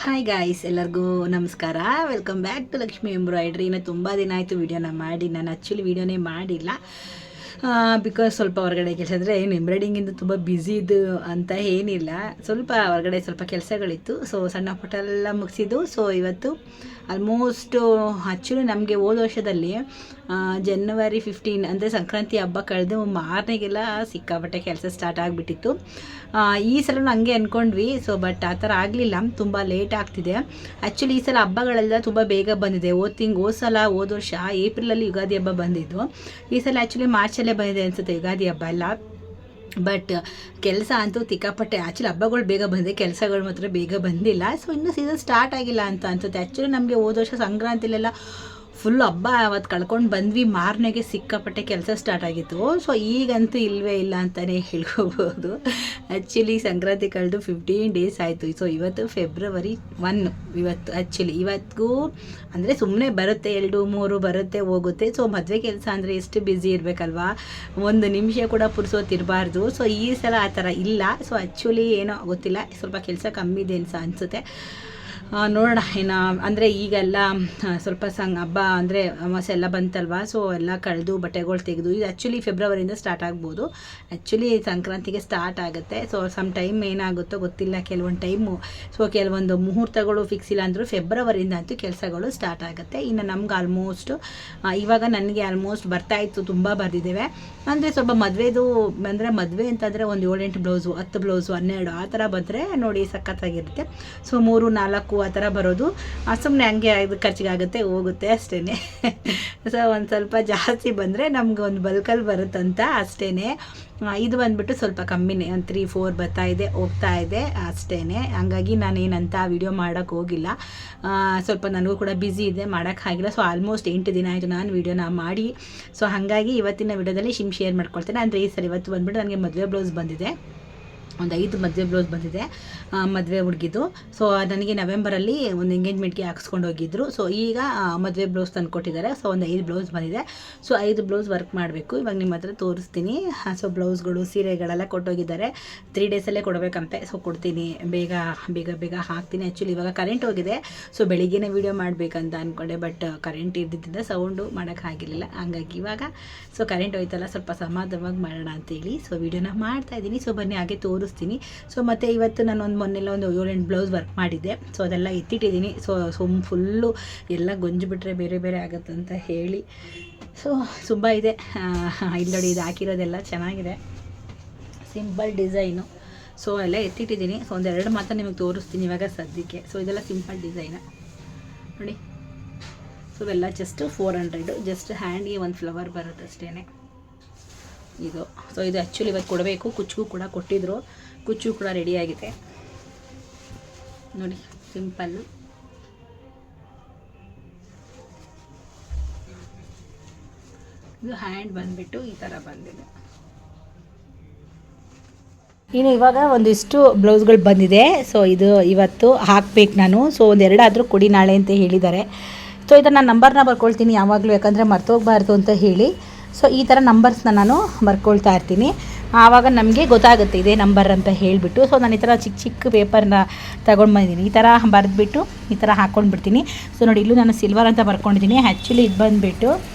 Hi guys, ಎಲ್ಲರಿಗೂ ನಮಸ್ಕಾರ. Welcome back to Lakshmi embroidery. ಇನ್ನು ತುಂಬ ದಿನ ಆಯಿತು ವೀಡಿಯೋನ ಮಾಡಿ. ನಾನು ಆ್ಯಕ್ಚುಲಿ ವೀಡಿಯೋನೇ ಮಾಡಿಲ್ಲ ಬಿಕಾಸ್ ಸ್ವಲ್ಪ ಹೊರಗಡೆ ಕೆಲಸ ಅಂದರೆ ಏನು ಎಂಬ್ರಾಯ್ಡಿಂಗಿಂದ ತುಂಬ ಬ್ಯುಸಿ ಇದು ಅಂತ ಏನಿಲ್ಲ. ಸ್ವಲ್ಪ ಹೊರಗಡೆ ಸ್ವಲ್ಪ ಕೆಲಸಗಳಿತ್ತು. ಸೊ ಸಣ್ಣ ಪುಟ್ಟ ಎಲ್ಲ ಮುಗಿಸಿದ್ದು. ಸೊ ಇವತ್ತು ಆಲ್ಮೋಸ್ಟು ಆ್ಯಕ್ಚುಲಿ ನಮಗೆ ಹೋದ ವರ್ಷದಲ್ಲಿ ಜನವರಿ 15 ಅಂದರೆ ಸಂಕ್ರಾಂತಿ ಹಬ್ಬ ಕಳೆದು ಮಾರನೆಗೆಲ್ಲ ಸಿಕ್ಕಾಪಟ್ಟೆ ಕೆಲಸ ಸ್ಟಾರ್ಟ್ ಆಗಿಬಿಟ್ಟಿತ್ತು. ಈ ಸಲ ಹಂಗೆ ಅಂದ್ಕೊಂಡ್ವಿ. ಸೊ ಬಟ್ ಆ ಥರ ಆಗಲಿಲ್ಲ, ತುಂಬ ಲೇಟ್ ಆಗ್ತಿದೆ. ಆ್ಯಕ್ಚುಲಿ ಈ ಸಲ ಹಬ್ಬಗಳೆಲ್ಲ ತುಂಬ ಬೇಗ ಬಂದಿದೆ. ಹೋದ ವರ್ಷ ಏಪ್ರಿಲಲ್ಲಿ ಯುಗಾದಿ ಹಬ್ಬ ಬಂದಿದ್ದು. ಈ ಸಲ ಆ್ಯಕ್ಚುಲಿ ಮಾರ್ಚಲ್ಲೇ ಬಂದಿದೆ ಅನಿಸುತ್ತೆ ಯುಗಾದಿ ಹಬ್ಬ ಎಲ್ಲ. ಬಟ್ ಕೆಲಸ ಅಂತೂ ತಿಕ್ಕಾಪಟ್ಟೆ. ಆ್ಯಕ್ಚುಲಿ ಹಬ್ಬಗಳು ಬೇಗ ಬಂದಿದೆ, ಕೆಲಸಗಳು ಮಾತ್ರ ಬೇಗ ಬಂದಿಲ್ಲ. ಸೊ ಇನ್ನೂ ಸೀಸನ್ ಸ್ಟಾರ್ಟ್ ಆಗಿಲ್ಲ ಅಂತ ಅನ್ಸುತ್ತೆ. ಆ್ಯಕ್ಚುಲಿ ನಮಗೆ ಹೋದ ವರ್ಷ ಸಂಕ್ರಾಂತಿಲೆಲ್ಲ ಫುಲ್ ಹಬ್ಬ ಅವತ್ತು ಕಳ್ಕೊಂಡು ಬಂದ್ವಿ, ಮಾರನೆಗೆ ಸಿಕ್ಕಾಪಟ್ಟೆ ಕೆಲಸ ಸ್ಟಾರ್ಟ್ ಆಗಿತ್ತು. ಸೊ ಈಗಂತೂ ಇಲ್ಲವೇ ಇಲ್ಲ ಅಂತಲೇ ಹೇಳ್ಕೋಬೋದು. ಆ್ಯಕ್ಚುಲಿ ಸಂಕ್ರಾಂತಿ ಕಳೆದು 15 ಡೇಸ್ ಆಯಿತು. ಸೊ ಇವತ್ತು ಫೆಬ್ರವರಿ 1 ಇವತ್ತು. ಆ್ಯಕ್ಚುಲಿ ಇವತ್ತಿಗೂ ಅಂದರೆ ಸುಮ್ಮನೆ ಬರುತ್ತೆ, 2-3 ಬರುತ್ತೆ ಹೋಗುತ್ತೆ. ಸೊ ಮದುವೆ ಕೆಲಸ ಅಂದರೆ ಎಷ್ಟು ಬ್ಯುಸಿ ಇರಬೇಕಲ್ವಾ, ಒಂದು ನಿಮಿಷ ಕೂಡ ಪುರ್ಸೋತಿರಬಾರ್ದು. ಸೊ ಈ ಸಲ ಆ ಥರ ಇಲ್ಲ. ಸೊ ಆ್ಯಕ್ಚುಲಿ ಏನೋ ಗೊತ್ತಿಲ್ಲ, ಸ್ವಲ್ಪ ಕೆಲಸ ಕಮ್ಮಿ ಇದೆ ಅನಿಸುತ್ತೆ. ನೋಡೋಣ ಇನ್ನು. ಅಂದರೆ ಈಗೆಲ್ಲ ಸ್ವಲ್ಪ ಹಬ್ಬ ಅಂದರೆ ಅಮಾವಾಸ್ಯೆ ಎಲ್ಲ ಬಂತಲ್ವ. ಸೊ ಎಲ್ಲ ಕಳೆದು ಬಟ್ಟೆಗಳು ತೆಗೆದು ಇದು ಆ್ಯಕ್ಚುಲಿ ಫೆಬ್ರವರಿಯಿಂದ ಸ್ಟಾರ್ಟ್ ಆಗ್ಬೋದು. ಆ್ಯಕ್ಚುಲಿ ಸಂಕ್ರಾಂತಿಗೆ ಸ್ಟಾರ್ಟ್ ಆಗುತ್ತೆ. ಸೊ ಸಮ್ ಟೈಮ್ ಏನಾಗುತ್ತೋ ಗೊತ್ತಿಲ್ಲ, ಕೆಲವೊಂದು ಟೈಮು. ಸೊ ಕೆಲವೊಂದು ಮುಹೂರ್ತಗಳು ಫಿಕ್ಸ್ ಇಲ್ಲ ಅಂದರೂ ಫೆಬ್ರವರಿಯಿಂದ ಅಂತೂ ಕೆಲಸಗಳು ಸ್ಟಾರ್ಟ್ ಆಗುತ್ತೆ. ಇನ್ನು ನಮ್ಗೆ ಆಲ್ಮೋಸ್ಟ್ ಇವಾಗ ನನಗೆ ಆಲ್ಮೋಸ್ಟ್ ಬರ್ತಾಯಿತ್ತು, ತುಂಬ ಬರೆದಿದ್ದೇವೆ. ಅಂದರೆ ಸ್ವಲ್ಪ ಮದುವೆದು ಅಂದರೆ ಮದುವೆ ಅಂತಂದರೆ ಒಂದು 7-8 ಬ್ಲೌಸು, 10 ಬ್ಲೌಸು, 12 ಆ ಥರ ಬಂದರೆ ನೋಡಿ ಸಖತ್ತಾಗಿರುತ್ತೆ. ಸೊ 3-4 ಆ ಥರ ಬರೋದು ಸುಮ್ಮನೆ ಹಂಗೆ ಇದು ಖರ್ಚಿಗಾಗುತ್ತೆ ಹೋಗುತ್ತೆ ಅಷ್ಟೇ. ಸೊ ಒಂದು ಸ್ವಲ್ಪ ಜಾಸ್ತಿ ಬಂದರೆ ನಮ್ಗೆ ಒಂದು ಬಲ್ಕಲ್ಲಿ ಬರುತ್ತಂತ ಅಷ್ಟೇ. ಇದು ಬಂದುಬಿಟ್ಟು ಸ್ವಲ್ಪ ಕಮ್ಮಿನೇ, ಒಂದು 3-4 ಹೋಗ್ತಾ ಇದೆ ಅಷ್ಟೇ. ಹಂಗಾಗಿ ನಾನೇನಂತ ವೀಡಿಯೋ ಮಾಡೋಕ್ಕೆ ಹೋಗಿಲ್ಲ. ಸ್ವಲ್ಪ ನನಗೂ ಕೂಡ ಬ್ಯುಸಿ ಇದೆ, ಮಾಡೋಕ್ಕಾಗಿಲ್ಲ. ಸೊ ಆಲ್ಮೋಸ್ಟ್ 8 ದಿನ ಆಯಿತು ನಾನು ವೀಡಿಯೋನ ಮಾಡಿ. ಸೊ ಹಾಗಾಗಿ ಇವತ್ತಿನ ವೀಡಿಯೋದಲ್ಲಿ ಶೇರ್ ಮಾಡ್ಕೊಳ್ತೇನೆ. ಅಂದರೆ ಈ ಸಲ ಇವತ್ತು ಬಂದುಬಿಟ್ಟು ನನಗೆ ಮದುವೆ ಬ್ಲೌಸ್ ಬಂದಿದೆ, ಒಂದು 5 ಮದುವೆ ಬ್ಲೌಸ್ ಬಂದಿದೆ, ಮದುವೆ ಹುಡುಗಿದು. ಸೊ ನನಗೆ ನವೆಂಬರಲ್ಲಿ ಒಂದು ಎಂಗೇಜ್ಮೆಂಟ್ಗೆ ಹಾಕ್ಸ್ಕೊಂಡು ಹೋಗಿದ್ರು. ಸೊ ಈಗ ಮದುವೆ ಬ್ಲೌಸ್ ತಂದು ಕೊಟ್ಟಿದ್ದಾರೆ. ಸೊ ಒಂದು 5 ಬ್ಲೌಸ್ ಬಂದಿದೆ. ಸೊ 5 ಬ್ಲೌಸ್ ವರ್ಕ್ ಮಾಡಬೇಕು. ಇವಾಗ ನಿಮ್ಮ ಹತ್ರ ತೋರಿಸ್ತೀನಿ. ಸೊ ಬ್ಲೌಸ್ಗಳು ಸೀರೆಗಳೆಲ್ಲ ಕೊಟ್ಟೋಗಿದ್ದಾರೆ. 3 ಡೇಸಲ್ಲೇ ಕೊಡಬೇಕಂತೆ. ಸೊ ಕೊಡ್ತೀನಿ, ಬೇಗ ಹಾಕ್ತೀನಿ. ಆ್ಯಕ್ಚುಲಿ ಇವಾಗ ಕರೆಂಟ್ ಹೋಗಿದೆ. ಸೊ ಬೆಳಿಗ್ಗೆನೇ ವೀಡಿಯೋ ಮಾಡಬೇಕಂತ ಅಂದ್ಕೊಂಡೆ, ಬಟ್ ಕರೆಂಟ್ ಇದ್ದಿದ್ದರಿಂದ ಸೌಂಡು ಮಾಡೋಕ್ಕಾಗಿರಲಿಲ್ಲ. ಹಂಗಾಗಿ ಇವಾಗ ಸೊ ಕರೆಂಟ್ ಹೋಯ್ತಲ್ಲ, ಸ್ವಲ್ಪ ಸಮಾಧಾನವಾಗಿ ಮಾಡೋಣ ಅಂತೇಳಿ ಸೊ ವೀಡಿಯೋನ ಮಾಡ್ತಾಯಿದ್ದೀನಿ. ಸೊ ಬನ್ನಿ ಹಾಗೆ ತೋರಿಸ್ತೀನಿ. ಸೊ ಮತ್ತು ಇವತ್ತು ನಾನು ಮೊನ್ನೆಲ್ಲ ಒಂದು 7-8 ಬ್ಲೌಸ್ ವರ್ಕ್ ಮಾಡಿದ್ದೆ. ಸೊ ಅದೆಲ್ಲ ಎತ್ತಿಟ್ಟಿದ್ದೀನಿ. ಸೊ ಫುಲ್ಲು ಎಲ್ಲ ಗೊಂಜು ಬೇರೆ ಆಗುತ್ತಂತ ಹೇಳಿ ಸೊ ತುಂಬ ಇದೆ. ಇಲ್ಲಿ ನೋಡಿ, ಇದು ಹಾಕಿರೋದೆಲ್ಲ ಚೆನ್ನಾಗಿದೆ, ಸಿಂಪಲ್ ಡಿಸೈನು. ಸೊ ಎಲ್ಲ ಎತ್ತಿಟ್ಟಿದ್ದೀನಿ. ಸೊ 1-2 ಮಾತ್ರ ನಿಮಗೆ ತೋರಿಸ್ತೀನಿ ಇವಾಗ ಸದ್ಯಕ್ಕೆ. ಸೊ ಇದೆಲ್ಲ ಸಿಂಪಲ್ ಡಿಸೈನ ನೋಡಿ. ಸೊ ಇವೆಲ್ಲ ಜಸ್ಟ್ 400, ಜಸ್ಟ್ ಹ್ಯಾಂಡ್ಗೆ ಒಂದು ಫ್ಲವರ್ ಬರುತ್ತೆ ಅಷ್ಟೇ ಇದು. ಸೊ ಇದು ಆ್ಯಕ್ಚುಲಿ ಇವತ್ತು ಕೊಡಬೇಕು. ಕುಚ್ಚು ಕೂಡ ಕೊಟ್ಟಿದ್ರು, ಕುಚ್ಚು ಕೂಡ ರೆಡಿಯಾಗಿದೆ ನೋಡಿ, ಸಿಂಪಲ್ಲು. ಇದು ಹ್ಯಾಂಡ್ ಬಂದುಬಿಟ್ಟು ಈ ಥರ ಬಂದಿದೆ. ಇನ್ನು ಇವಾಗ ಒಂದಿಷ್ಟು ಬ್ಲೌಸ್ಗಳು ಬಂದಿದೆ. ಸೊ ಇದು ಇವತ್ತು ಹಾಕಬೇಕು ನಾನು. ಸೊ 1-2 ಆದರೂ ಕೊಡಿ ನಾಳೆ ಅಂತ ಹೇಳಿದ್ದಾರೆ. ಸೊ ಇದನ್ನು ನಾನು ನಂಬರ್ನ ಬರ್ಕೊಳ್ತೀನಿ ಯಾವಾಗಲೂ, ಯಾಕಂದರೆ ಮರ್ತೋಗಬಾರ್ದು ಅಂತ ಹೇಳಿ. ಸೊ ಈ ಥರ ನಂಬರ್ಸ್ನ ನಾನು ಬರ್ಕೊಳ್ತಾ ಇರ್ತೀನಿ, ಆವಾಗ ನಮಗೆ ಗೊತ್ತಾಗುತ್ತೆ ಇದೇ ನಂಬರ್ ಅಂತ ಹೇಳಿಬಿಟ್ಟು. ಸೊ ನಾನು ಈ ಥರ ಚಿಕ್ಕ ಪೇಪರ್ನ ತಗೊಂಡು ಬಂದಿದ್ದೀನಿ. ಈ ಥರ ಬರೆದ್ಬಿಟ್ಟು ಈ ಥರ ಹಾಕ್ಕೊಂಡು ಬಿಡ್ತೀನಿ. ಸೊ ನೋಡಿ, ಇಲ್ಲೂ ನಾನು ಸಿಲ್ವರ್ ಅಂತ ಬರ್ಕೊಂಡಿದ್ದೀನಿ. ಆ್ಯಕ್ಚುಲಿ ಇದು ಬಂದುಬಿಟ್ಟು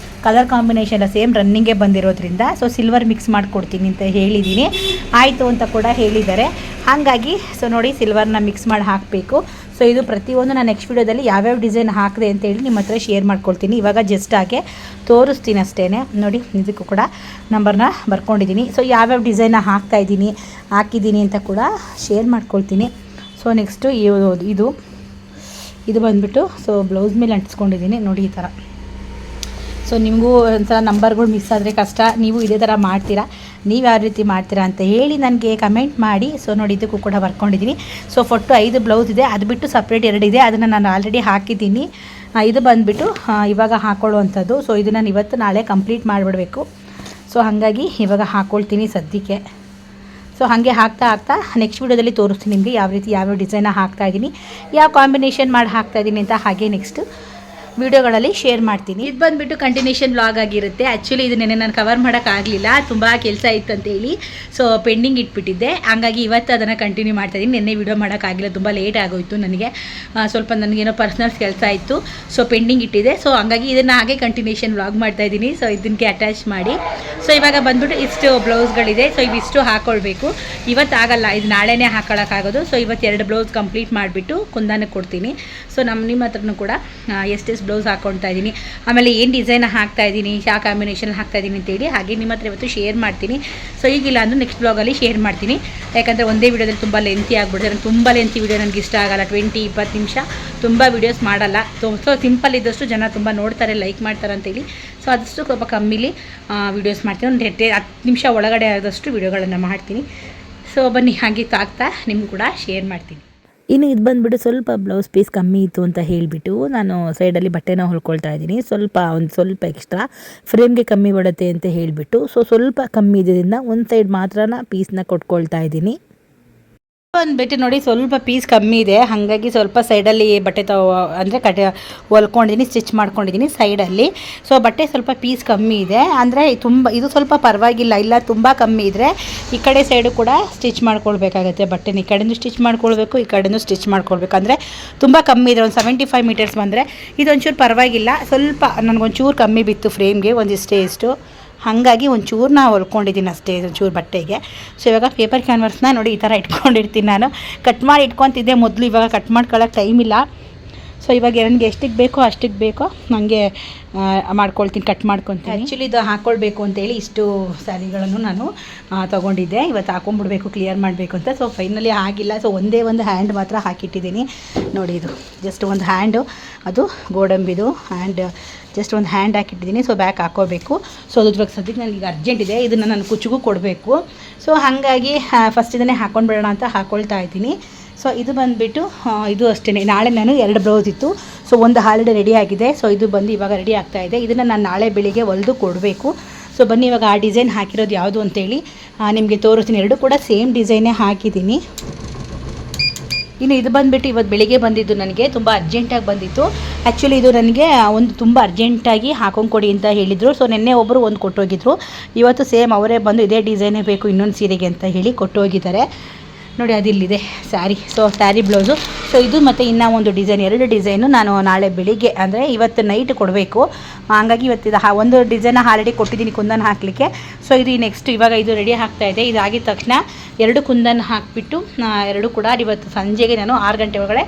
ಕಲರ್ ಕಾಂಬಿನೇಷನ್ ಎಲ್ಲ ಸೇಮ್ ರನ್ನಿಂಗೇ ಬಂದಿರೋದ್ರಿಂದ ಸೊ ಸಿಲ್ವರ್ ಮಿಕ್ಸ್ ಮಾಡಿಕೊಡ್ತೀನಿ ಅಂತ ಹೇಳಿದ್ದೀನಿ. ಆಯಿತು ಅಂತ ಕೂಡ ಹೇಳಿದ್ದಾರೆ. ಹಾಗಾಗಿ ಸೊ ನೋಡಿ, ಸಿಲ್ವರ್ನ ಮಿಕ್ಸ್ ಮಾಡಿ ಹಾಕಬೇಕು. ಸೊ ಇದು ಪ್ರತಿಯೊಂದು ನಾನು ನೆಕ್ಸ್ಟ್ ವೀಡಿಯೋದಲ್ಲಿ ಯಾವ್ಯಾವ ಡಿಸೈನ್ ಹಾಕಿದೆ ಅಂತೇಳಿ ನಿಮ್ಮ ಹತ್ರ ಶೇರ್ ಮಾಡ್ಕೊಳ್ತೀನಿ. ಇವಾಗ ಜಸ್ಟ್ ಹಾಗೆ ತೋರಿಸ್ತೀನಿ ಅಷ್ಟೇ. ನೋಡಿ, ಇದಕ್ಕೂ ಕೂಡ ನಂಬರ್ನ ಬರ್ಕೊಂಡಿದ್ದೀನಿ. ಸೊ ಯಾವ್ಯಾವ ಡಿಸೈನ್ನ ಹಾಕಿದ್ದೀನಿ ಅಂತ ಕೂಡ ಶೇರ್ ಮಾಡ್ಕೊಳ್ತೀನಿ. ಸೊ ನೆಕ್ಸ್ಟು ಇದು ಬಂದುಬಿಟ್ಟು ಸೊ ಬ್ಲೌಸ್ ಮೇಲೆ ಅಂಟಿಸ್ಕೊಂಡಿದ್ದೀನಿ ನೋಡಿ, ಈ ಥರ. ಸೊ ನಿಮಗೂ ಒಂದ್ಸಲ ನಂಬರ್ಗಳು ಮಿಸ್ ಆದರೆ ಕಷ್ಟ, ನೀವು ಇದೇ ಥರ ಮಾಡ್ತೀರಾ, ನೀವು ಯಾವ ರೀತಿ ಮಾಡ್ತೀರಾ ಅಂತ ಹೇಳಿ ನನಗೆ ಕಮೆಂಟ್ ಮಾಡಿ. ಸೊ ನೋಡಿ, ಇದಕ್ಕೂ ಕೂಡ ಬರ್ಕೊಂಡಿದ್ದೀನಿ. ಸೊ ಫೋಟೋ 5 ಬ್ಲೌಸ್ ಇದೆ, ಅದು ಬಿಟ್ಟು ಸಪ್ರೇಟ್ 2 ಇದೆ, ಅದನ್ನು ನಾನು ಆಲ್ರೆಡಿ ಹಾಕಿದ್ದೀನಿ. ಇದು ಬಂದುಬಿಟ್ಟು ಇವಾಗ ಹಾಕ್ಕೊಳ್ಳುವಂಥದ್ದು. ಸೊ ಇದು ನಾನು ಇವತ್ತು ನಾಳೆ ಕಂಪ್ಲೀಟ್ ಮಾಡಿಬಿಡಬೇಕು. ಸೊ ಹಾಗಾಗಿ ಇವಾಗ ಹಾಕ್ಕೊಳ್ತೀನಿ ಸದ್ಯಕ್ಕೆ. ಸೊ ಹಾಗೆ ಹಾಕ್ತಾ ನೆಕ್ಸ್ಟ್ ವೀಡಿಯೋದಲ್ಲಿ ತೋರಿಸ್ತೀನಿ ನಿಮಗೆ ಯಾವ ರೀತಿ ಯಾವ್ಯಾವ ಡಿಸೈನ ಹಾಕ್ತಾಯಿದ್ದೀನಿ, ಯಾವ ಕಾಂಬಿನೇಷನ್ ಮಾಡಿ ಹಾಕ್ತಾಯಿದ್ದೀನಿ ಅಂತ. ಹಾಗೆ ನೆಕ್ಸ್ಟ್ ವಿಡಿಯೋಗಳಲ್ಲಿ ಶೇರ್ ಮಾಡ್ತೀನಿ. ಇದು ಬಂದುಬಿಟ್ಟು ಕಂಟಿನ್ಯೂಷನ್ ವ್ಲಾಗ್ ಆಗಿರುತ್ತೆ. ಆ್ಯಕ್ಚುಲಿ ಇದು ನೆನ್ನೆ ನಾನು ಕವರ್ ಮಾಡೋಕ್ಕಾಗಲಿಲ್ಲ, ತುಂಬ ಕೆಲಸ ಇತ್ತು ಅಂತೇಳಿ. ಸೊ ಪೆಂಡಿಂಗ್ ಇಟ್ಬಿಟ್ಟಿದ್ದೆ, ಹಂಗಾಗಿ ಇವತ್ತು ಅದನ್ನು ಕಂಟಿನ್ಯೂ ಮಾಡ್ತಾಯಿದ್ದೀನಿ. ನೆನ್ನೆ ವಿಡಿಯೋ ಮಾಡೋಕ್ಕಾಗಿಲ್ಲ, ತುಂಬ ಲೇಟ್ ಆಗೋಯಿತು ನನಗೆ. ಸ್ವಲ್ಪ ನನಗೇನೋ ಪರ್ಸ್ನಲ್ಸ್ ಕೆಲಸ ಇತ್ತು, ಸೊ ಪೆಂಡಿಂಗ್ ಇಟ್ಟಿದೆ. ಸೊ ಹಂಗಾಗಿ ಇದನ್ನು ಹಾಗೆ ಕಂಟಿನ್ಯೂಷನ್ ವ್ಲಾಗ್ ಮಾಡ್ತಾಯಿದ್ದೀನಿ. ಸೊ ಇದಕ್ಕೆ ಅಟ್ಯಾಚ್ ಮಾಡಿ. ಸೊ ಇವಾಗ ಬಂದ್ಬಿಟ್ಟು ಇಷ್ಟು ಬ್ಲೌಸ್ಗಳಿದೆ. ಸೊ ಇವಿಷ್ಟು ಹಾಕ್ಕೊಳ್ಬೇಕು. ಇವತ್ತು ಆಗಲ್ಲ, ಇದು ನಾಳೆನೇ ಹಾಕೊಳ್ಳೋಕ್ಕಾಗೋದು. ಸೊ ಇವತ್ತು 2 ಬ್ಲೌಸ್ ಕಂಪ್ಲೀಟ್ ಮಾಡಿಬಿಟ್ಟು ಕುಂದಾನಕ್ಕೆ ಕೊಡ್ತೀನಿ. ಸೊ ನಿಮ್ಮ ಹತ್ರನೂ ಕೂಡ ಎಷ್ಟೆಷ್ಟು ಬ್ಲೌಸ್ ಹಾಕ್ಕೊಳ್ತಾ ಇದ್ದೀನಿ, ಆಮೇಲೆ ಏನು ಡಿಸೈನ್ ಹಾಕ್ತಾಯಿದ್ದೀನಿ, ಯಾವ ಕಾಂಬಿನೇಷನ್ ಹಾಕ್ತಾಯಿದ್ದೀನಿ ಅಂತೇಳಿ ಹಾಗೆ ನಿಮ್ಮ ಹತ್ರ ಇವತ್ತು ಶೇರ್ ಮಾಡ್ತೀನಿ. ಸೊ ಈಗಿಲ್ಲ ಅಂದರೆ ನೆಕ್ಸ್ಟ್ ಬ್ಲಾಗಲ್ಲಿ ಶೇರ್ ಮಾಡ್ತೀನಿ. ಯಾಕಂದರೆ ಒಂದೇ ವಿಡಿಯೋದಲ್ಲಿ ತುಂಬ ಲೆಂತಿ ಆಗ್ಬಿಡುತ್ತೆ. ನನಗೆ ತುಂಬ ಲೆಂತಿ ವಿಡಿಯೋ ನನಗೆ ಇಷ್ಟ ಆಗಲ್ಲ. 20-20 ನಿಮಿಷ ತುಂಬ ವೀಡಿಯೋಸ್ ಮಾಡಲ್ಲ. ಸೊ ಸಿಂಪಲ್ ಇದ್ದಷ್ಟು ಜನ ತುಂಬ ನೋಡ್ತಾರೆ, ಲೈಕ್ ಮಾಡ್ತಾರೆ ಅಂತೇಳಿ. ಸೊ ಅದಷ್ಟು ಸ್ವಲ್ಪ ಕಮ್ಮಿಲಿ ವೀಡಿಯೋಸ್ ಮಾಡ್ತೀನಿ. ಒಂದು 10 ನಿಮಿಷ ಒಳಗಡೆ ಆದಷ್ಟು ವೀಡಿಯೋಗಳನ್ನು ಮಾಡ್ತೀನಿ. ಸೊ ಬನ್ನಿ, ಹಾಗೆ ತಾಗ್ತಾ ನಿಮ್ಗೆ ಕೂಡ ಶೇರ್ ಮಾಡ್ತೀನಿ. ಇನ್ನು ಇದು ಬಂದುಬಿಟ್ಟು ಸ್ವಲ್ಪ ಬ್ಲೌಸ್ ಪೀಸ್ ಕಮ್ಮಿ ಇತ್ತು ಅಂತ ಹೇಳಿಬಿಟ್ಟು ನಾನು ಸೈಡಲ್ಲಿ ಬಟ್ಟೆನ ಹೊಲ್ಕೊಳ್ತಾ ಇದ್ದೀನಿ. ಒಂದು ಸ್ವಲ್ಪ ಎಕ್ಸ್ಟ್ರಾ ಫ್ರೇಮ್ಗೆ ಕಮ್ಮಿ ಬರುತ್ತೆ ಅಂತ ಹೇಳಿಬಿಟ್ಟು ಸ್ವಲ್ಪ ಕಮ್ಮಿ ಇದರಿಂದ ಒಂದು ಸೈಡ್ ಮಾತ್ರ ಪೀಸ್ನ ಕೊಟ್ಕೊಳ್ತಾ ಇದ್ದೀನಿ. ಬಂದುಬಿಟ್ಟು ನೋಡಿ, ಸ್ವಲ್ಪ ಪೀಸ್ ಕಮ್ಮಿ ಇದೆ, ಹಾಗಾಗಿ ಸ್ವಲ್ಪ ಸೈಡಲ್ಲಿ ಬಟ್ಟೆ ಅಂದರೆ ಹೊಲ್ಕೊಂಡಿದ್ದೀನಿ, ಸ್ಟಿಚ್ ಮಾಡ್ಕೊಂಡಿದ್ದೀನಿ ಸೈಡಲ್ಲಿ. ಸೊ ಬಟ್ಟೆ ಸ್ವಲ್ಪ ಪೀಸ್ ಕಮ್ಮಿ ಇದೆ, ಅಂದರೆ ಇದು ಸ್ವಲ್ಪ ಪರವಾಗಿಲ್ಲ. ಇಲ್ಲ ತುಂಬ ಕಮ್ಮಿ ಇದ್ದರೆ ಈ ಕಡೆ ಸೈಡು ಕೂಡ ಸ್ಟಿಚ್ ಮಾಡ್ಕೊಳ್ಬೇಕಾಗತ್ತೆ. ಬಟ್ಟೆನ ಈ ಕಡೆಯೂ ಸ್ಟಿಚ್ ಮಾಡ್ಕೊಳ್ಬೇಕು, ಈ ಕಡೆಯೂ ಸ್ಟಿಚ್ ಮಾಡ್ಕೊಳ್ಬೇಕು. ಅಂದರೆ ತುಂಬ ಕಮ್ಮಿ ಇದೆ, ಒಂದು 75 ಮೀಟರ್ಸ್ ಬಂದರೆ ಇದೊಂಚೂರು ಪರವಾಗಿಲ್ಲ. ಸ್ವಲ್ಪ ನನಗೊಂಚೂರು ಕಮ್ಮಿ ಬಿತ್ತು ಫ್ರೇಮ್ಗೆ, ಇಷ್ಟು ಹಾಗಾಗಿ ಒಂಚೂರು ನಾವು ಹೊಲ್ಕೊಂಡಿದ್ದೀನಿ ಅಷ್ಟೇ, ಒಂಚೂರು ಬಟ್ಟೆಗೆ. ಸೊ ಇವಾಗ ಪೇಪರ್ ಕ್ಯಾನ್ವರ್ಸ್ನ ನೋಡಿ ಈ ಥರ ಇಟ್ಕೊಂಡಿರ್ತೀನಿ. ನಾನು ಕಟ್ ಮಾಡಿ ಇಟ್ಕೊತಿದ್ದೆ ಮೊದಲು, ಇವಾಗ ಕಟ್ ಮಾಡ್ಕೊಳ್ಳೋಕೆ ಟೈಮ್ ಇಲ್ಲ. ಸೊ ಇವಾಗ ನನಗೆ ಎಷ್ಟಿಗೆ ಬೇಕೋ ಅಷ್ಟಿಗೆ ಬೇಕೋ ನನಗೆ ಮಾಡ್ಕೊಳ್ತೀನಿ, ಕಟ್ ಮಾಡ್ಕೊತೀನಿ. ಆ್ಯಕ್ಚುಲಿ ಇದು ಹಾಕ್ಕೊಳ್ಬೇಕು ಅಂತೇಳಿ ಇಷ್ಟು ಸ್ಯಾರಿಗಳನ್ನು ನಾನು ತೊಗೊಂಡಿದ್ದೆ. ಇವತ್ತು ಹಾಕೊಂಡ್ಬಿಡ್ಬೇಕು, ಕ್ಲಿಯರ್ ಮಾಡಬೇಕು ಅಂತ. ಸೊ ಫೈನಲಿ ಆಗಿಲ್ಲ. ಸೊ ಒಂದೇ ಒಂದು ಹ್ಯಾಂಡ್ ಮಾತ್ರ ಹಾಕಿಟ್ಟಿದ್ದೀನಿ ನೋಡಿ. ಇದು ಜಸ್ಟ್ ಒಂದು ಹ್ಯಾಂಡು, ಅದು ಗೋಡಂಬಿದು ಹ್ಯಾಂಡ್, ಜಸ್ಟ್ ಒಂದು ಹ್ಯಾಂಡ್ ಹಾಕಿಟ್ಟಿದ್ದೀನಿ. ಸೊ ಬ್ಯಾಕ್ ಹಾಕೋಬೇಕು. ಸೊ ಅದು ಇವಾಗ ಸದ್ಯಕ್ಕೆ ನನಗೆ ಅರ್ಜೆಂಟ್ ಇದೆ, ಇದನ್ನು ನಾನು ಕುಚ್ಚಿಗೂ ಕೊಡಬೇಕು. ಸೊ ಹಾಗಾಗಿ ಫಸ್ಟ್ ಇದನ್ನೇ ಹಾಕ್ಕೊಂಡ್ಬಿಡೋಣ ಅಂತ ಹಾಕ್ಕೊಳ್ತಾ ಇದ್ದೀನಿ. ಸೊ ಇದು ಬಂದುಬಿಟ್ಟು ಇದು ಅಷ್ಟೇ, ನಾಳೆ ನಾನು 2 ಬ್ಲೌಸ್ ಇತ್ತು. ಸೊ ಒಂದು ಆಲ್ರೆಡಿ ರೆಡಿ ಆಗಿದೆ. ಸೊ ಇದು ಬಂದು ಇವಾಗ ರೆಡಿ ಆಗ್ತಾಯಿದೆ. ಇದನ್ನು ನಾನು ನಾಳೆ ಬೆಳಿಗ್ಗೆ ಹೊಲಿದು ಕೊಡಬೇಕು. ಸೊ ಬನ್ನಿ ಇವಾಗ ಆ ಡಿಸೈನ್ ಹಾಕಿರೋದು ಯಾವುದು ಅಂತೇಳಿ ನಿಮಗೆ ತೋರಿಸ್ತೀನಿ. 2 ಕೂಡ ಸೇಮ್ ಡಿಸೈನೇ ಹಾಕಿದ್ದೀನಿ. ಇನ್ನು ಇದು ಬಂದುಬಿಟ್ಟು ಇವತ್ತು ಬೆಳಿಗ್ಗೆ ಬಂದಿದ್ದು, ನನಗೆ ತುಂಬ ಅರ್ಜೆಂಟಾಗಿ ಬಂದಿತ್ತು. ಆ್ಯಕ್ಚುಲಿ ಇದು ನನಗೆ ಒಂದು ತುಂಬ ಅರ್ಜೆಂಟಾಗಿ ಹಾಕೊಂಡು ಕೊಡಿ ಅಂತ ಹೇಳಿದರು. ಸೊ ನಿನ್ನೆ ಒಬ್ಬರು ಒಂದು ಕೊಟ್ಟೋಗಿದ್ರು, ಇವತ್ತು ಸೇಮ್ ಅವರೇ ಬಂದು ಇದೇ ಡಿಸೈನೇ ಬೇಕು ಇನ್ನೊಂದು ಸೀರೆಗೆ ಅಂತ ಹೇಳಿ ಕೊಟ್ಟೋಗಿದ್ದಾರೆ ನೋಡಿ. ಅದಿಲ್ಲಿದೆ sari. So sari blouse. So ಇದು ಮತ್ತು ಇನ್ನೂ ಒಂದು ಡಿಸೈನ್, 2 ಡಿಸೈನು ನಾನು ನಾಳೆ ಬೆಳಿಗ್ಗೆ ಅಂದರೆ ಇವತ್ತು ನೈಟ್ ಕೊಡಬೇಕು. ಹಾಗಾಗಿ ಇವತ್ತು ಒಂದು ಡಿಸೈನ ಆಲ್ರೆಡಿ ಕೊಟ್ಟಿದ್ದೀನಿ ಕುಂದನ್ ಹಾಕಲಿಕ್ಕೆ. ಸೊ ಇದು ನೆಕ್ಸ್ಟ್ ಇವಾಗ ಇದು ರೆಡಿ ಆಗ್ತಾಯಿದೆ. ಇದಾಗಿದ ತಕ್ಷಣ 2 ಕುಂದನ್ ಹಾಕಿಬಿಟ್ಟು 2 ಕೂಡ ಇವತ್ತು ಸಂಜೆಗೆ ನಾನು 6 ಗಂಟೆ ಒಳಗಡೆ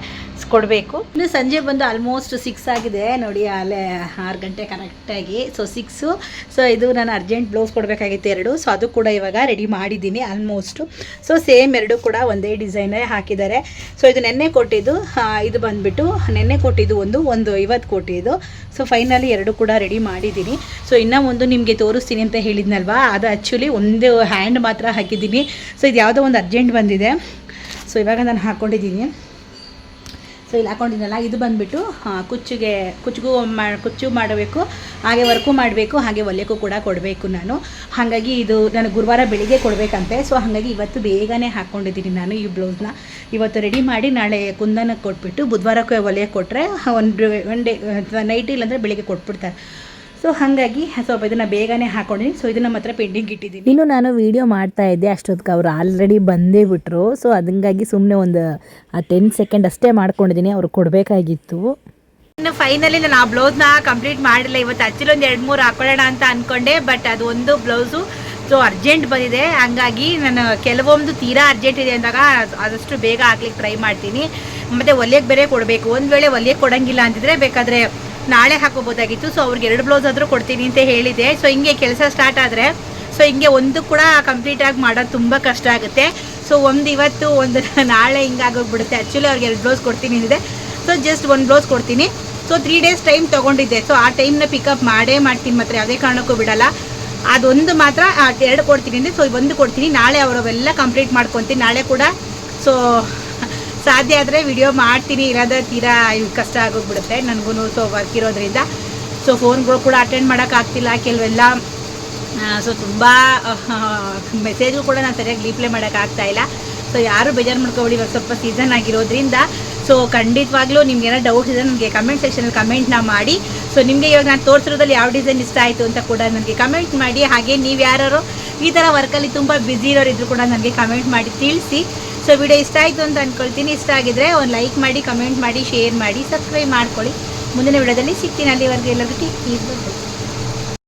ಕೊಡಬೇಕು. ಇನ್ನು ಸಂಜೆ ಬಂದು ಆಲ್ಮೋಸ್ಟ್ 6 ಆಗಿದೆ ನೋಡಿ, ಅಲ್ಲೇ 6 ಗಂಟೆ ಕರೆಕ್ಟಾಗಿ. ಸೊ 6. ಸೊ ಇದು ನಾನು ಅರ್ಜೆಂಟ್ ಬ್ಲೌಸ್ ಕೊಡಬೇಕಾಗಿತ್ತು 2. ಸೊ ಅದು ಕೂಡ ಇವಾಗ ರೆಡಿ ಮಾಡಿದ್ದೀನಿ ಆಲ್ಮೋಸ್ಟು. ಸೊ ಸೇಮ್ 2 ಕೂಡ ಒಂದೇ ಡಿಸೈನೇ ಹಾಕಿದ್ದಾರೆ. ಸೊ ಇದು ನೆನ್ನೆ ಕೊಟ್ಟಿದ್ದು, ಇದು ಬಂದುಬಿಟ್ಟು ನೆನ್ನೆ ಕೊಟ್ಟಿದ್ದು ಒಂದು ಇವತ್ತು ಕೊಟ್ಟಿದ್ದು. ಸೊ ಫೈನಲಿ 2 ಕೂಡ ರೆಡಿ ಮಾಡಿದ್ದೀನಿ. ಸೊ ಇನ್ನೂ ಒಂದು ನಿಮಗೆ ತೋರಿಸ್ತೀನಿ ಅಂತ ಹೇಳಿದ್ನಲ್ವಾ, ಅದು ಆ್ಯಕ್ಚುಲಿ ಒಂದು ಹ್ಯಾಂಡ್ ಮಾತ್ರ ಹಾಕಿದ್ದೀನಿ. ಸೊ ಇದು ಯಾವುದೋ ಒಂದು ಅರ್ಜೆಂಟ್ ಬಂದಿದೆ. ಸೊ ಇವಾಗ ನಾನು ಹಾಕ್ಕೊಂಡಿದ್ದೀನಿ. ಸೊ ಇಲ್ಲಿ ಹಾಕ್ಕೊಂಡಿದ್ದಲ್ಲ, ಇದು ಬಂದುಬಿಟ್ಟು ಕುಚ್ಚು ಮಾಡಬೇಕು, ಹಾಗೆ ವರ್ಕು ಮಾಡಬೇಕು, ಹಾಗೆ ಹೊಲಿಯೋಕ್ಕೂ ಕೂಡ ಕೊಡಬೇಕು ನಾನು. ಹಾಗಾಗಿ ಇದು ನಾನು ಗುರುವಾರ ಬೆಳಿಗ್ಗೆ ಕೊಡಬೇಕಂತೆ. ಸೊ ಹಾಗಾಗಿ ಇವತ್ತು ಬೇಗನೆ ಹಾಕ್ಕೊಂಡಿದ್ದೀನಿ ನಾನು ಈ ಬ್ಲೌಸ್ನ. ಇವತ್ತು ರೆಡಿ ಮಾಡಿ ನಾಳೆ ಕುಂದನಕ್ಕೆ ಕೊಟ್ಬಿಟ್ಟು ಬುಧವಾರಕ್ಕೆ ಹೊಲಿಯೋಕ್ಕೆ ಕೊಟ್ಟರೆ ಒನ್ ಡೇ ನೈಟ್ ಇಲ್ಲಾಂದರೆ ಬೆಳಿಗ್ಗೆ ಕೊಟ್ಬಿಡ್ತಾರೆ. ಸೊ ಹಾಗಾಗಿ ಸ್ವಲ್ಪ ಇದನ್ನು ಬೇಗನೆ ಹಾಕ್ಕೊಂಡಿದ್ದೀನಿ. ಸೊ ಇದನ್ನು ಮಾತ್ರ ಪೆಂಡಿಂಗ್ ಇಟ್ಟಿದ್ದೀನಿ. ಇನ್ನು ನಾನು ವೀಡಿಯೋ ಮಾಡ್ತಾ ಇದ್ದೆ ಅಷ್ಟೊತ್ತಿಗೆ ಅವರು ಆಲ್ರೆಡಿ ಬಂದೇ ಬಿಟ್ಟರು. ಸೊ ಹಂಗಾಗಿ ಸುಮ್ಮನೆ ಒಂದು 10 ಸೆಕೆಂಡ್ ಅಷ್ಟೇ ಮಾಡ್ಕೊಂಡಿದ್ದೀನಿ, ಅವ್ರು ಕೊಡಬೇಕಾಗಿತ್ತು. ಇನ್ನು ಫೈನಲಿ ನಾನು ಆ ಬ್ಲೌಸ್ನ ಕಂಪ್ಲೀಟ್ ಮಾಡಿಲ್ಲ. ಇವತ್ತು ಆ್ಯಕ್ಚುಲಿ ಒಂದು 2-3 ಹಾಕೊಳ್ಳೋಣ ಅಂತ ಅಂದ್ಕೊಂಡೆ, ಬಟ್ ಅದು ಒಂದು ಬ್ಲೌಸು ಸೊ ಅರ್ಜೆಂಟ್ ಬಂದಿದೆ. ಹಂಗಾಗಿ ನಾನು ಕೆಲವೊಂದು ತೀರಾ ಅರ್ಜೆಂಟ್ ಇದೆ ಅಂದಾಗ ಆದಷ್ಟು ಬೇಗ ಹಾಕ್ಲಿಕ್ಕೆ ಟ್ರೈ ಮಾಡ್ತೀನಿ. ಮತ್ತು ಹೊಲಿಯಕ್ಕೆ ಬೇರೆ ಕೊಡಬೇಕು. ಒಂದು ವೇಳೆ ಹೊಲಿಯಕ್ಕೆ ಕೊಡೋಂಗಿಲ್ಲ ಅಂತಿದ್ರೆ ಬೇಕಾದರೆ ನಾಳೆ ಹಾಕೋಬೋದಾಗಿತ್ತು. ಸೊ ಅವ್ರಿಗೆ 2 ಬ್ಲೌಸ್ ಆದರೂ ಕೊಡ್ತೀನಿ ಅಂತ ಹೇಳಿದೆ. ಸೊ ಹಿಂಗೆ ಕೆಲಸ ಸ್ಟಾರ್ಟ್ ಆದರೆ ಸೊ ಹಿಂಗೆ ಒಂದು ಕೂಡ ಕಂಪ್ಲೀಟಾಗಿ ಮಾಡೋದು ತುಂಬ ಕಷ್ಟ ಆಗುತ್ತೆ. ಸೊ ಒಂದು ಇವತ್ತು ಒಂದು ನಾಳೆ ಹಿಂಗಾಗೋಗ್ಬಿಡುತ್ತೆ. ಆ್ಯಕ್ಚುಲಿ ಅವ್ರಿಗೆ 2 ಬ್ಲೌಸ್ ಕೊಡ್ತೀನಿ ಇದೆ. ಸೊ ಜಸ್ಟ್ 1 ಬ್ಲೌಸ್ ಕೊಡ್ತೀನಿ. ಸೊ 3 ಡೇಸ್ ಟೈಮ್ ತೊಗೊಂಡಿದ್ದೆ. ಸೊ ಆ ಟೈಮ್ನ ಪಿಕಪ್ ಮಾಡ್ತೀನಿ, ಮಾತ್ರ ಯಾವುದೇ ಕಾರಣಕ್ಕೂ ಬಿಡೋಲ್ಲ. ಅದೊಂದು ಮಾತ್ರ 2 ಕೊಡ್ತೀನಿ ಅಂದರೆ, ಸೊ 1 ಕೊಡ್ತೀನಿ. ನಾಳೆ ಅವರವೆಲ್ಲ ಕಂಪ್ಲೀಟ್ ಮಾಡ್ಕೊತೀನಿ. ನಾಳೆ ಕೂಡ ಸೊ ಸಾಧ್ಯ ಆದರೆ ವಿಡಿಯೋ ಮಾಡ್ತೀನಿ, ಇರೋದೇ ತೀರಾ ಕಷ್ಟ ಆಗೋಗ್ಬಿಡುತ್ತೆ ನನಗೂ. ಸೊ ವರ್ಕ್ ಇರೋದ್ರಿಂದ ಸೊ ಫೋನ್ಗಳು ಕೂಡ ಅಟೆಂಡ್ ಮಾಡೋಕ್ಕಾಗ್ತಿಲ್ಲ ಕೆಲವೆಲ್ಲ. ಸೊ ತುಂಬ ಮೆಸೇಜ್ಗಳು ಕೂಡ ನಾನು ಸರಿಯಾಗಿ ರಿಪ್ಲೈ ಮಾಡೋಕ್ಕಾಗ್ತಾಯಿಲ್ಲ. ಸೊ ಯಾರು ಬೇಜಾರು ಮಾಡ್ಕೊಬೇಡಿ, ಇವಾಗ ಸ್ವಲ್ಪ ಸೀಸನ್ ಆಗಿರೋದ್ರಿಂದ ಸೊ ಖಂಡಿತವಾಗ್ಲೂ ನಿಮ್ಗೆ ಏನೋ ಡೌಟ್ಸ್ ಇದೆ ನನಗೆ ಕಮೆಂಟ್ ಸೆಕ್ಷನಲ್ಲಿ ಕಮೆಂಟ್ನ ಮಾಡಿ. ಸೊ ನಿಮಗೆ ಇವಾಗ ನಾನು ತೋರಿಸಿರೋದ್ರಲ್ಲಿ ಯಾವ ಡಿಸೈನ್ ಇಷ್ಟ ಆಯಿತು ಅಂತ ಕೂಡ ನನಗೆ ಕಮೆಂಟ್ ಮಾಡಿ. ಹಾಗೆ ನೀವು ಯಾರು ಈ ಥರ ವರ್ಕಲ್ಲಿ ತುಂಬ ಬ್ಯುಸಿ ಇರೋರು ಇದ್ರೂ ಕೂಡ ನನಗೆ ಕಮೆಂಟ್ ಮಾಡಿ ತಿಳಿಸಿ. ಸೊ ವಿಡಿಯೋ ಇಷ್ಟ ಆಯಿತು ಅಂತ ಅಂದ್ಕೊಳ್ತೀನಿ. ಇಷ್ಟ ಆಗಿದ್ರೆ ಒಂದು ಲೈಕ್ ಮಾಡಿ, ಕಮೆಂಟ್ ಮಾಡಿ, ಶೇರ್ ಮಾಡಿ, ಸಬ್ಸ್ಕ್ರೈಬ್ ಮಾಡ್ಕೊಳ್ಳಿ. ಮುಂದಿನ ವಿಡಿಯೋದಲ್ಲಿ ಸಿಗ್ತೀನಿ. ಅಲ್ಲಿವರೆಗೂ ಎಲ್ಲರಿಗೂ ಟೇಕ್ ಕೇರ್.